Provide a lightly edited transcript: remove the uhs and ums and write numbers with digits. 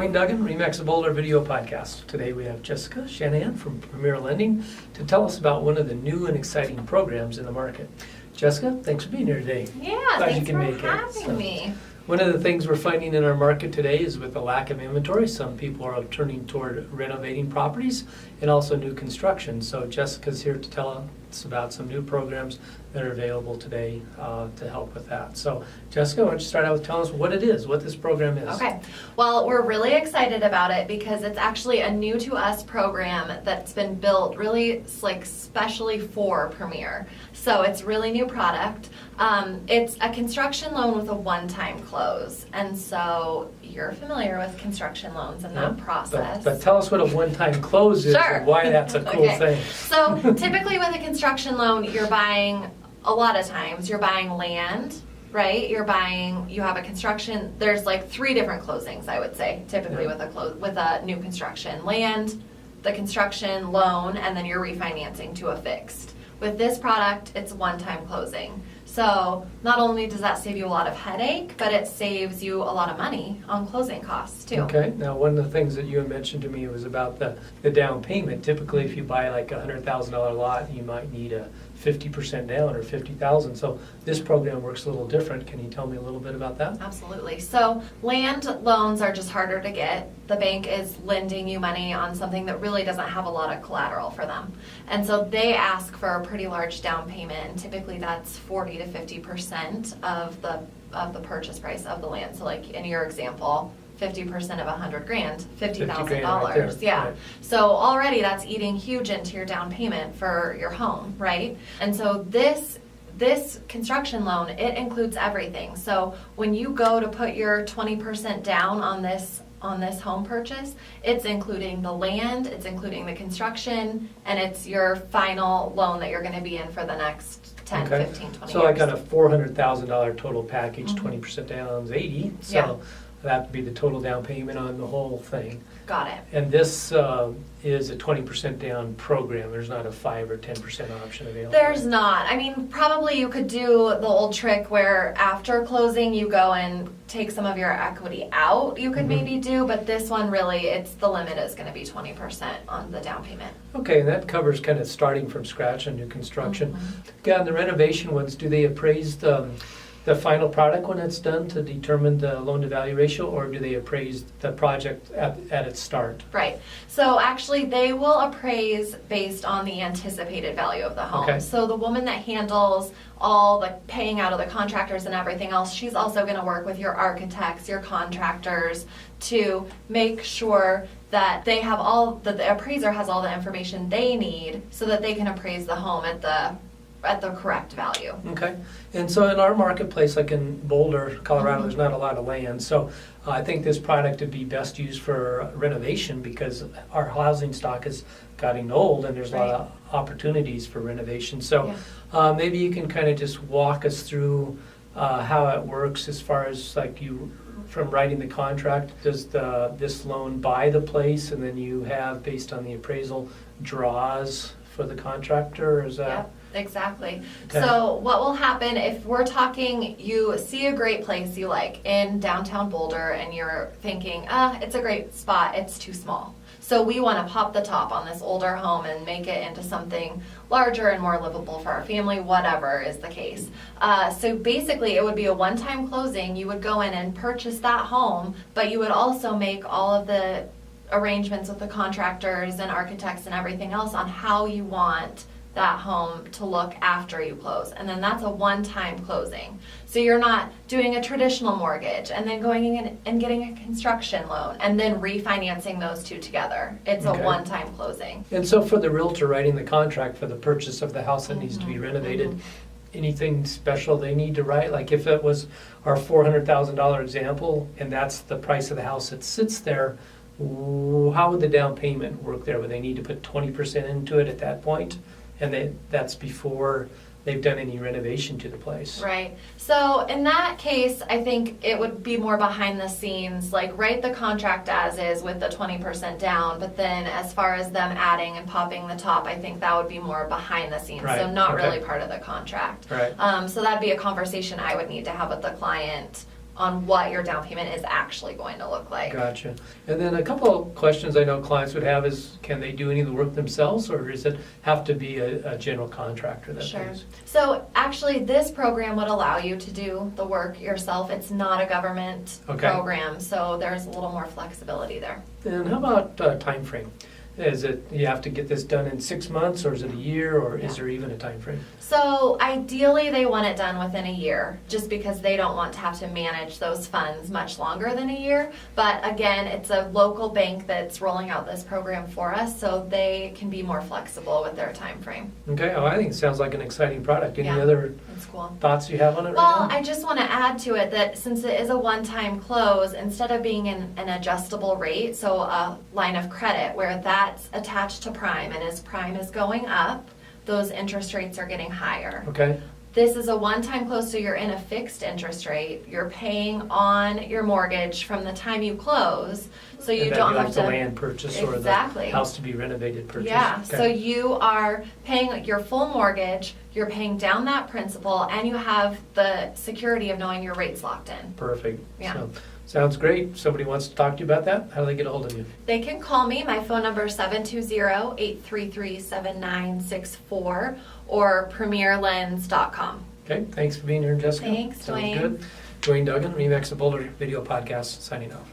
Duane Duggan, Remax of Boulder Video Podcast. Today we have Jessica Shanahan from Premier Lending to tell us about one of the new and exciting programs in the market. Jessica, thanks for being here today. Yeah, Glad thanks you can for make having me. One of the things we're finding in our market today is with the lack of inventory, some people are turning toward renovating properties and also new construction. So Jessica's here to tell us about some new programs that are available today to help with that. So Jessica, why don't you start out with telling us what it is, what this program is. Okay, well, we're really excited about it because it's actually a new to us program that's been built really like specially for Premier. So it's really new product. It's a construction loan with a one-time close. And so you're familiar with construction loans and that process. But tell us what a one-time close is and why that's a cool thing. So typically with a construction loan, you're buying, a lot of times, you're buying land, right? You have a construction, there's like 3 different closings, I would say, typically with a new construction. Land, the construction loan, and then you're refinancing to a fixed. With this product, it's one-time closing. So not only does that save you a lot of headache, but it saves you a lot of money on closing costs too. Okay, now one of the things that you had mentioned to me was about the down payment. Typically if you buy like a $100,000 lot, you might need a 50% down or $50,000. So this program works a little different. Can you tell me a little bit about that? Absolutely. So land loans are just harder to get. The bank is lending you money on something that really doesn't have a lot of collateral for them. And so they ask for a pretty large down payment, and typically that's 40 to 50% of the purchase price of the land. So like in your example, 50% of $100,000, $50,000. Right, yeah. Right. So already that's eating huge into your down payment for your home, right? And so this construction loan, it includes everything. So when you go to put your 20% down on this home purchase, it's including the land, it's including the construction, and it's your final loan that you're going to be in for the next 10, 15, 20 years. So like on a $400,000 total package, 20% down is 80. So Yeah. that would be the total down payment on the whole thing. Got it. And this is a 20% down program. There's not a 5 or 10% option available. There's not. I mean, probably you could do the old trick where after closing you go and take some of your equity out. You could maybe do, but this one really, the limit is going to be 20% on the down payment. Okay, and that covers kind of starting from scratch on new construction. Yeah, and the renovation ones, do they appraise the final product when it's done to determine the loan-to-value ratio, or do they appraise the project at its start? Right. So actually they will appraise based on the anticipated value of the home. Okay. So the woman that handles all the paying out of the contractors and everything else, she's also going to work with your architects, your contractors, to make sure that they have that the appraiser has all the information they need so that they can appraise the home at the correct value. Okay, and so in our marketplace, like in Boulder, Colorado, there's not a lot of land. So I think this product would be best used for renovation because our housing stock is getting old and there's a lot of opportunities for renovation. So maybe you can kind of just walk us through how it works as far as like from writing the contract. Does this loan buy the place and then you have, based on the appraisal, draws for the contractor? Or is that? Yep. Exactly. Okay. So what will happen if we're talking, you see a great place you like in downtown Boulder and you're thinking, it's a great spot, it's too small. So we want to pop the top on this older home and make it into something larger and more livable for our family, whatever is the case. So basically it would be a one-time closing. You would go in and purchase that home, but you would also make all of the arrangements with the contractors and architects and everything else on how you want that home to look after you close. And then that's a one-time closing. So you're not doing a traditional mortgage and then going in and getting a construction loan and then refinancing those two together. It's a one-time closing. And so for the realtor writing the contract for the purchase of the house that needs to be renovated, anything special they need to write? Like if it was our $400,000 example and that's the price of the house that sits there, how would the down payment work there? Would they need to put 20% into it at that point? And that's before they've done any renovation to the place. Right. So in that case, I think it would be more behind the scenes, like write the contract as is with the 20% down, but then as far as them adding and popping the top, I think that would be more behind the scenes, Right. so not Okay. really part of the contract. Right. So that'd be a conversation I would need to have with the client on what your down payment is actually going to look like. Gotcha. And then a couple of questions I know clients would have is, can they do any of the work themselves, or does it have to be a general contractor that Sure. does? So actually, this program would allow you to do the work yourself. It's not a government Okay. program, so there's a little more flexibility there. And how about time frame? Is it, you have to get this done in 6 months, or is it a year, or is there even a time frame? So ideally, they want it done within a year, just because they don't want to have to manage those funds much longer than a year. But again, it's a local bank that's rolling out this program for us, so they can be more flexible with their time frame. Okay, well, I think it sounds like an exciting product. Any Yeah. other That's cool. thoughts you have on it Well, right now? I just want to add to it that since it is a one-time close, instead of being an adjustable rate, so a line of credit where that's attached to prime, and as prime is going up, those interest rates are getting higher. Okay, This is a one-time close, so you're in a fixed interest rate. You're paying on your mortgage from the time you close, so you and don't that'd be have like to. the land purchase or the Exactly. house to be renovated purchase. Yeah, Okay. so you are paying your full mortgage, you're paying down that principal, and you have the security of knowing your rate's locked in. Perfect. Yeah. So, sounds great. Somebody wants to talk to you about that? How do they get a hold of you? They can call me. My phone number is 720-833-7964 or premierlens.com. Okay, thanks for being here, Jessica. Thanks, Sounds Duane. good. Duane Duggan, Remax the Boulder Video Podcast, signing off.